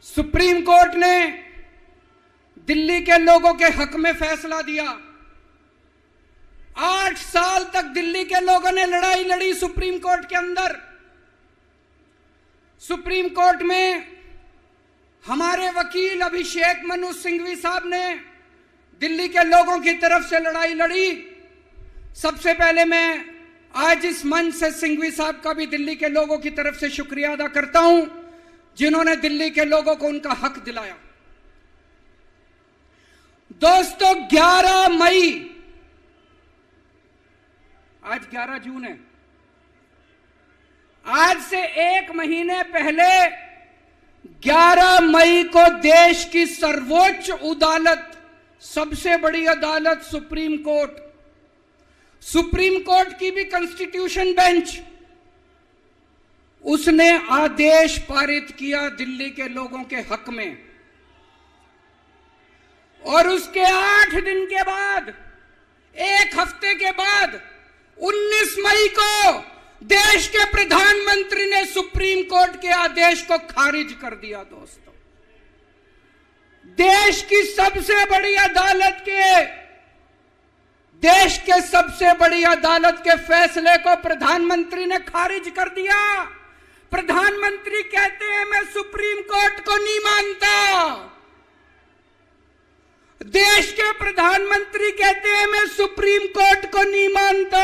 Supreme court ने दिल्ली के लोगों के हक में फैसला दिया। 8 साल तक दिल्ली के लोगों ने लड़ाई लड़ी सुप्रीम कोर्ट के अंदर। सुप्रीम कोर्ट में हमारे वकील अभिषेक मनु सिंघवी साहब ने दिल्ली के लोगों की तरफ से लड़ाई लड़ी। सबसे पहले मैं आज इस मंच से सिंघवी साहब का भी दिल्ली के लोगों की तरफ से शुक्रिया अदा करता हूं, जिन्होंने दिल्ली के लोगों को उनका हक दिलाया। दोस्तों, 11 मई, आज 11 जून है, आज से 1 महीने पहले 11 मई को देश की सर्वोच्च अदालत, सबसे बड़ी अदालत सुप्रीम कोर्ट की भी कॉन्स्टिट्यूशन बेंच, उसने आदेश पारित किया दिल्ली के लोगों के हक में। और उसके 8 दिन के बाद, 1 हफ्ते के बाद 19 मई को देश के प्रधानमंत्री ने सुप्रीम कोर्ट के आदेश को खारिज कर दिया। दोस्तों, देश की सबसे बड़ी अदालत के फैसले को प्रधानमंत्री ने खारिज कर दिया। प्रधानमंत्री कहते हैं मैं सुप्रीम कोर्ट को नहीं मानता। देश के प्रधानमंत्री कहते हैं मैं सुप्रीम कोर्ट को नहीं मानता।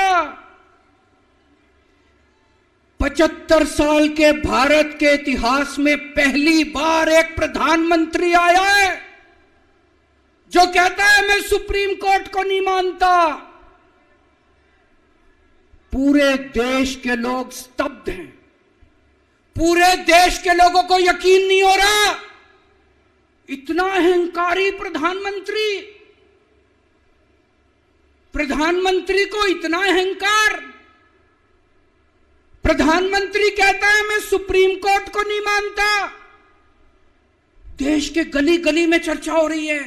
75 साल के भारत के इतिहास में पहली बार एक प्रधानमंत्री आया है जो कहता है मैं सुप्रीम कोर्ट को नहीं मानता। पूरे देश के लोग स्तब्ध हैं। पूरे देश के लोगों को यकीन नहीं हो रहा, इतना अहंकारी प्रधानमंत्री को इतना अहंकार। प्रधानमंत्री कहता है मैं सुप्रीम कोर्ट को नहीं मानता। देश के गली गली में चर्चा हो रही है,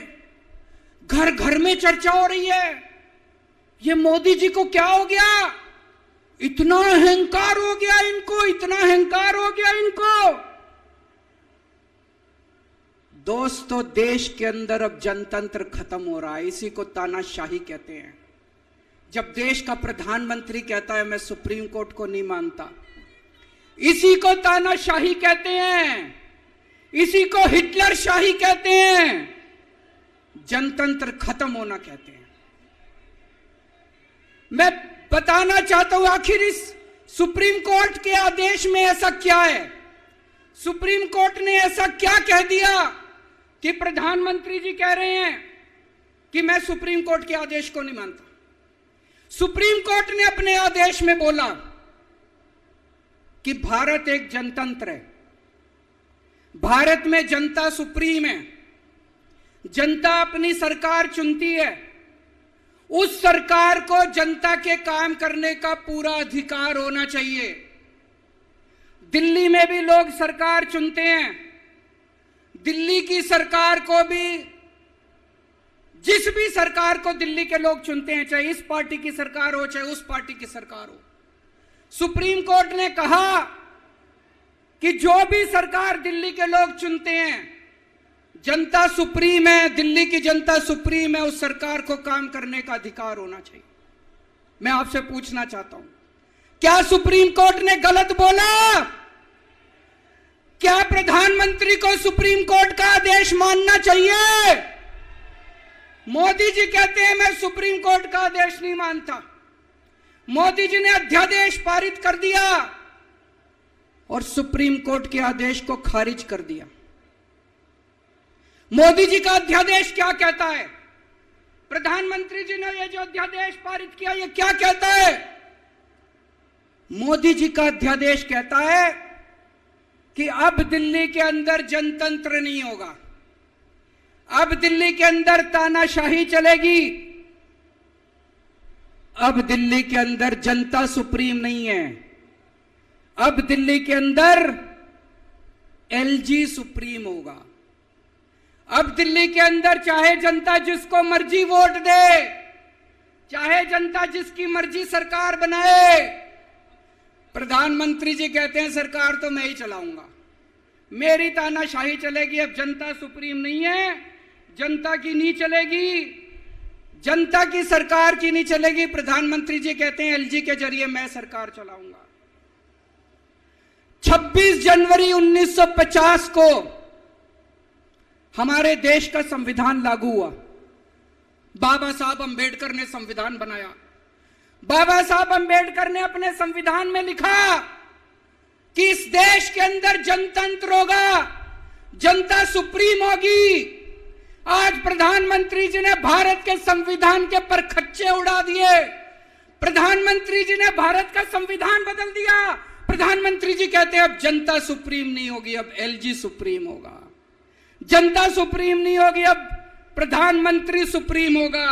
घर घर में चर्चा हो रही है, ये मोदी जी को क्या हो गया, इतना अहंकार हो गया इनको, इतना अहंकार हो गया इनको। दोस्तों, देश के अंदर अब जनतंत्र खत्म हो रहा है। इसी को तानाशाही कहते हैं। जब देश का प्रधानमंत्री कहता है मैं सुप्रीम कोर्ट को नहीं मानता, इसी को तानाशाही कहते हैं, इसी को हिटलर शाही कहते हैं, जनतंत्र खत्म होना कहते हैं। मैं बताना चाहता हूं आखिर इस सुप्रीम कोर्ट के आदेश में ऐसा क्या है। सुप्रीम कोर्ट ने ऐसा क्या कह दिया कि प्रधानमंत्री जी कह रहे हैं कि मैं सुप्रीम कोर्ट के आदेश को नहीं मानता। सुप्रीम कोर्ट ने अपने आदेश में बोला कि भारत एक जनतंत्र है, भारत में जनता सुप्रीम है, जनता अपनी सरकार चुनती है, उस सरकार को जनता के काम करने का पूरा अधिकार होना चाहिए। दिल्ली में भी लोग सरकार चुनते हैं, दिल्ली की सरकार को भी, जिस भी सरकार को दिल्ली के लोग चुनते हैं, चाहे इस पार्टी की सरकार हो चाहे उस पार्टी की सरकार हो, सुप्रीम कोर्ट ने कहा कि जो भी सरकार दिल्ली के लोग चुनते हैं, जनता सुप्रीम है, दिल्ली की जनता सुप्रीम है, उस सरकार को काम करने का अधिकार होना चाहिए। मैं आपसे पूछना चाहता हूं, क्या सुप्रीम कोर्ट ने गलत बोला? क्या प्रधानमंत्री को सुप्रीम कोर्ट का आदेश मानना चाहिए? मोदी जी कहते हैं मैं सुप्रीम कोर्ट का आदेश नहीं मानता। मोदी जी ने अध्यादेश पारित कर दिया और सुप्रीम कोर्ट के आदेश को खारिज कर दिया। मोदी जी का अध्यादेश क्या कहता है? प्रधानमंत्री जी ने यह जो अध्यादेश पारित किया, यह क्या कहता है? मोदी जी का अध्यादेश कहता है कि अब दिल्ली के अंदर जनतंत्र नहीं होगा, अब दिल्ली के अंदर तानाशाही चलेगी, अब दिल्ली के अंदर जनता सुप्रीम नहीं है, अब दिल्ली के अंदर एलजी सुप्रीम होगा। अब दिल्ली के अंदर चाहे जनता जिसको मर्जी वोट दे, चाहे जनता जिसकी मर्जी सरकार बनाए, प्रधानमंत्री जी कहते हैं सरकार तो मैं ही चलाऊंगा। मेरी तानाशाही चलेगी, अब जनता सुप्रीम नहीं है, जनता की नहीं चलेगी, जनता की सरकार की नहीं चलेगी। प्रधानमंत्री जी कहते हैं एलजी के जरिए मैं सरकार चलाऊंगा। 26 जनवरी 1950 को हमारे देश का संविधान लागू हुआ। बाबा साहब अंबेडकर ने संविधान बनाया। बाबा साहब अंबेडकर ने अपने संविधान में लिखा कि इस देश के अंदर जनतंत्र होगा, जनता सुप्रीम होगी। आज प्रधानमंत्री जी ने भारत के संविधान के परखच्चे उड़ा दिए। प्रधानमंत्री जी ने भारत का संविधान बदल दिया। प्रधानमंत्री जी कहते हैं अब जनता सुप्रीम नहीं होगी, अब एलजी सुप्रीम होगा। जनता सुप्रीम नहीं होगी, अब प्रधानमंत्री सुप्रीम होगा।